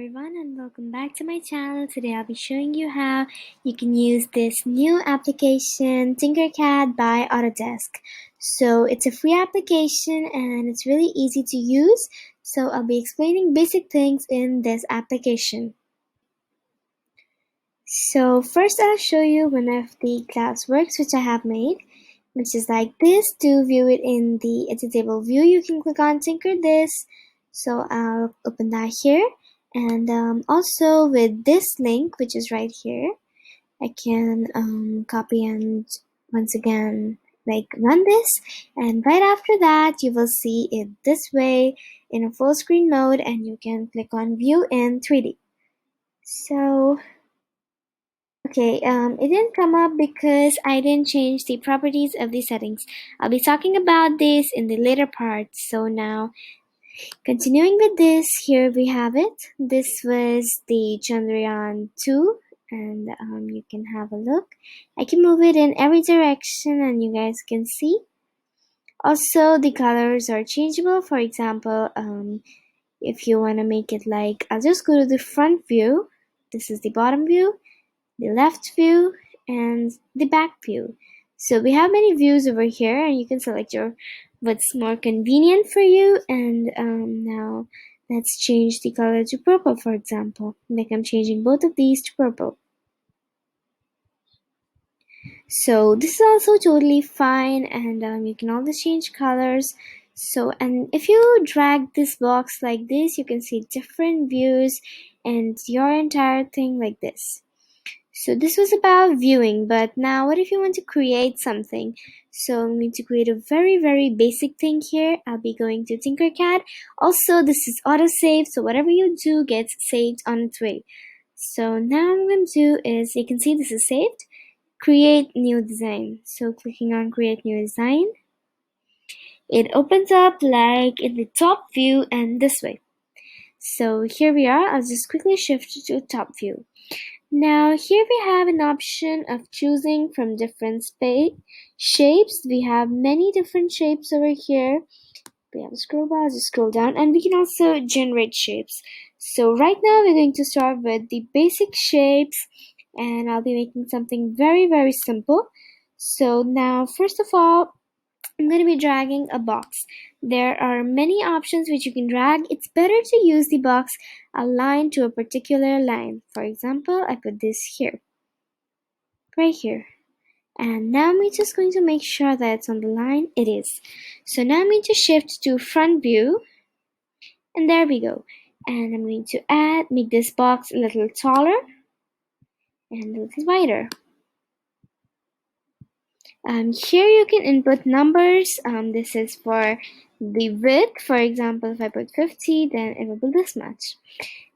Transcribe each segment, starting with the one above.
everyone and welcome back to my channel. Today I'll be showing you how you can use this new application TinkerCad by Autodesk. So it's a free application and it's really easy to use. So I'll be explaining basic things in this application. So first I'll show you one of the class works which I have made, which is like this. To view it in the editable view, you can click on Tinker This. So I'll open that here. And also with this link, which is right here, I can copy and once again run this, and right after that you will see it this way in a full screen mode, and you can click on view in 3D. So okay, it didn't come up because I didn't change the properties of the settings. I'll be talking about this in the later part. So now continuing with this, here we have it. This was the Chandrayaan 2, and you can have a look. I can move it in every direction and you guys can see. Also, the colors are changeable. For example, if you want to make it like, I'll just go to the front view. This is the bottom view, the left view, and the back view. So we have many views over here, and you can select what's more convenient for you. And now let's change the color to purple, for example. Like I'm changing both of these to purple. So this is also totally fine, and you can always change colors. So, and if you drag this box like this, you can see different views and your entire thing like this. So this was about viewing, but now what if you want to create something? So I'm going to create a very basic thing here. I'll be going to TinkerCad. Also, this is autosave, so whatever you do gets saved on its way. So now what I'm going to do is, you can see this is saved. Create new design. So clicking on create new design, it opens up like in the top view and this way. So here we are. I'll just quickly shift to top view. Now here we have an option of choosing from different shapes. We have many different shapes over here. We have a scroll bar, just scroll down, and we can also generate shapes. So right now we're going to start with the basic shapes, and I'll be making something very simple. So now first of all, I'm going to be dragging a box. There are many options which you can drag. It's better to use the box aligned to a particular line. For example, I put this here, right here. And now I'm just going to make sure that it's on the line. It is. So now I'm going to shift to front view. And there we go. And I'm going to make this box a little taller and a little wider. Here you can input numbers. This is for the width. For example, if I put 50, then it will be this much.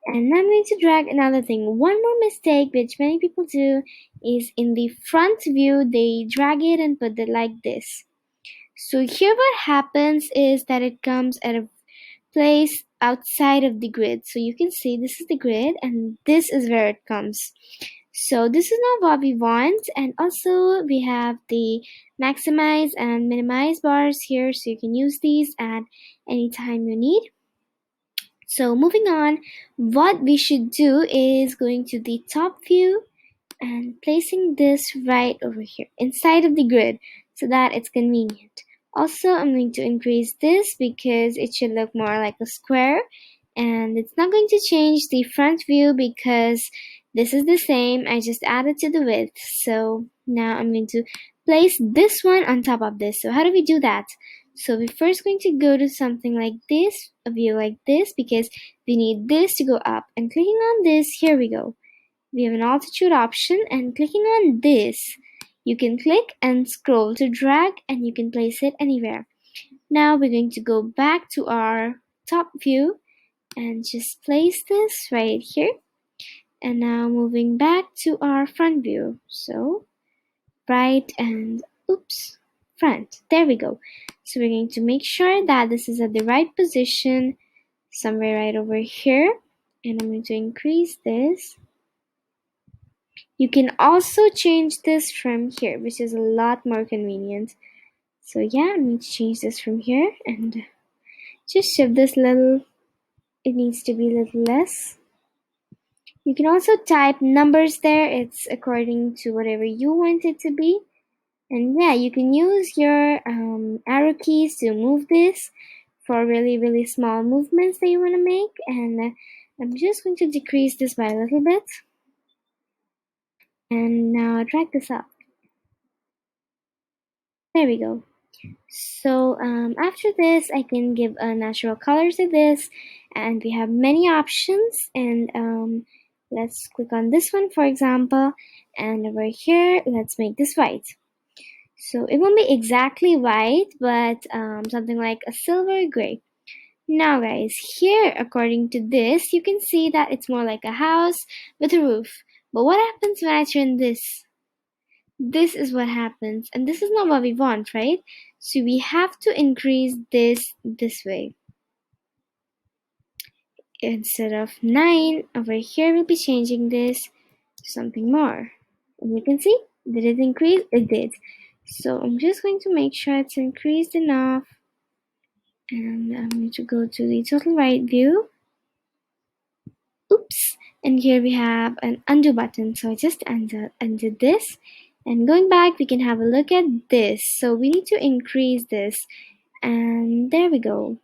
And now I'm going to drag another thing. One more mistake which many people do is in the front view, they drag it and put it like this. So here what happens is that it comes at a place outside of the grid. So you can see this is the grid and this is where it comes. So this is not what we want, and also we have the maximize and minimize bars here, so you can use these at any time you need. So moving on, what we should do is going to the top view and placing this right over here inside of the grid so that it's convenient. Also, I'm going to increase this because it should look more like a square, and it's not going to change the front view because this is the same. I just added to the width. So now I'm going to place this one on top of this. So how do we do that? So we're first going to go to something like this, a view like this, because we need this to go up. And clicking on this, here we go. We have an altitude option, and clicking on this, you can click and scroll to drag, and you can place it anywhere. Now we're going to go back to our top view and just place this right here. And now moving back to our front view. So right and front. There we go. So we're going to make sure that this is at the right position, somewhere right over here. And I'm going to increase this. You can also change this from here, which is a lot more convenient. So yeah, I'm going to change this from here and just shift this little. It needs to be a little less. You can also type numbers there. It's according to whatever you want it to be. And yeah, you can use your arrow keys to move this for really, really small movements that you want to make. And I'm just going to decrease this by a little bit. And now drag this up. There we go. So after this, I can give a natural color to this, and we have many options. And let's click on this one, for example, and over here, let's make this white. So it won't be exactly white, but something like a silver gray. Now, guys, here, according to this, you can see that it's more like a house with a roof. But what happens when I turn this? This is what happens, and this is not what we want, right? So we have to increase this way. Instead of 9 over here, we'll be changing this to something more, and you can see, did it increase? It did. So I'm just going to make sure it's increased enough, and I'm going to go to the total right view. Oops, and here we have an undo button, so I just undid this. And going back, we can have a look at this. So we need to increase this, and there we go.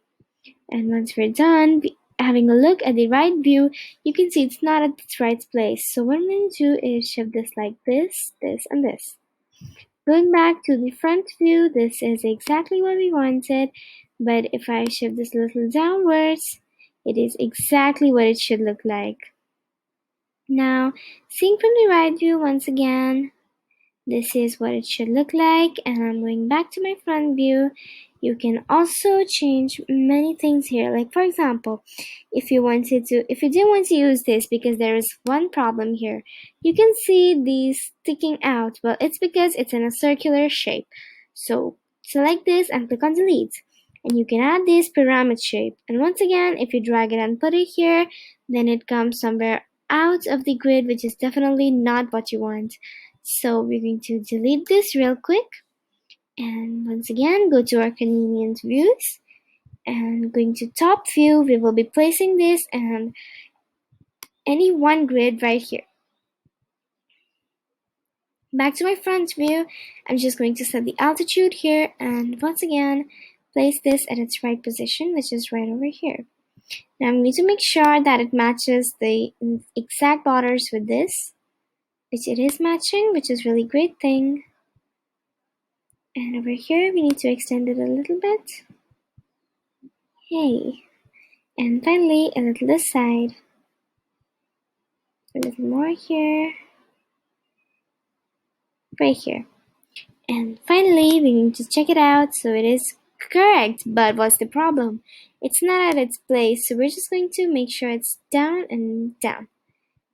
And once we're done having a look at the right view, you can see it's not at its right place. So what I'm going to do is shift this like this, this, and this. Going back to the front view, this is exactly what we wanted, but if I shift this a little downwards, it is exactly what it should look like. Now, seeing from the right view once again, this is what it should look like, and I'm going back to my front view. You can also change many things here. Like for example, if you didn't want to use this because there is one problem here, you can see these sticking out. Well, it's because it's in a circular shape. So select this and click on delete. And you can add this pyramid shape. And once again, if you drag it and put it here, then it comes somewhere out of the grid, which is definitely not what you want. So we're going to delete this real quick, and once again go to our convenient views, and going to top view, we will be placing this and any one grid right here. Back to my front view, I'm just going to set the altitude here, and once again place this at its right position, which is right over here. Now I'm going to make sure that it matches the exact borders with this, which it is matching, which is really great thing. And over here, we need to extend it a little bit. Hey. And finally, a little this side. A little more here. Right here. And finally, we need to check it out. So it is correct. But what's the problem? It's not at its place. So we're just going to make sure it's down and down.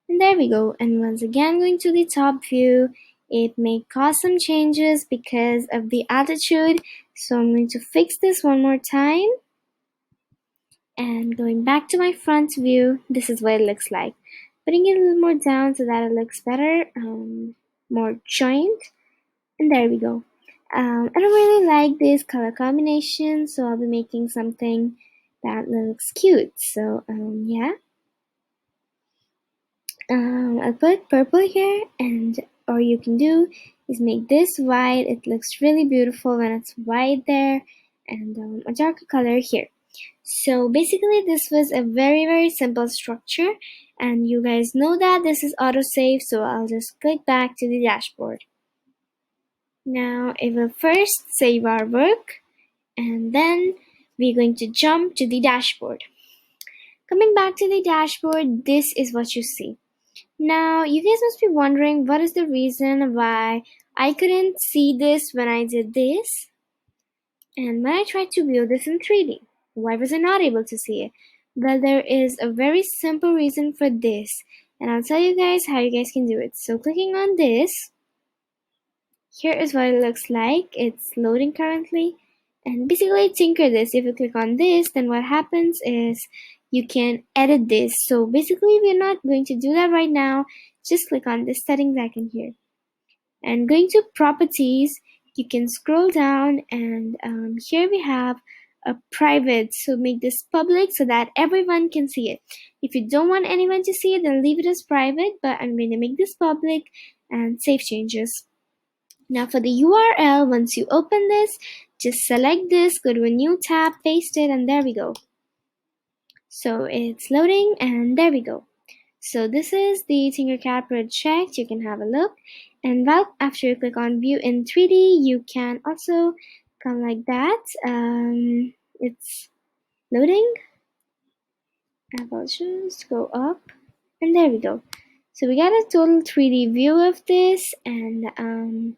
And there we go. And once again, going to the top view. It may cause some changes because of the altitude. So I'm going to fix this one more time. And going back to my front view, this is what it looks like. Putting it a little more down so that it looks better, more joint. And there we go. I don't really like this color combination, so I'll be making something that looks cute. So yeah. I'll put purple here, and all you can do is make this white. It looks really beautiful when it's white there, and a darker color here. So basically this was a very, very simple structure, and you guys know that this is autosave, so I'll just click back to the dashboard. Now it will first save our work, and then we're going to jump to the dashboard. Coming back to the dashboard, this is what you see. Now, you guys must be wondering what is the reason why I couldn't see this when I did this, and when I tried to view this in 3D. Why was I not able to see it? Well, there is a very simple reason for this, and I'll tell you guys how you guys can do it. So clicking on this, here is what it looks like. It's loading currently, and basically tinker this. If you click on this, then what happens is you can edit this. So basically we're not going to do that right now. Just click on this settings icon here, and going to properties, you can scroll down, and here we have private, so make this public so that everyone can see it. If you don't want anyone to see it, then leave it as private, but I'm going to make this public and save changes. Now for the URL, once you open this, just select this, go to a new tab, paste it, and there we go. So it's loading, and there we go. So this is the TinkerCad project. You can have a look. And well, after you click on view in 3D, you can also come like that. It's loading. I'll just go up, and there we go. So we got a total 3D view of this, and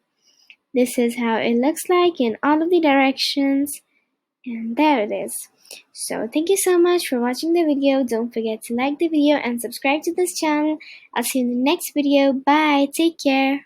this is how it looks like in all of the directions. And there it is. So thank you so much for watching the video. Don't forget to like the video and subscribe to this channel. I'll see you in the next video. Bye. Take care.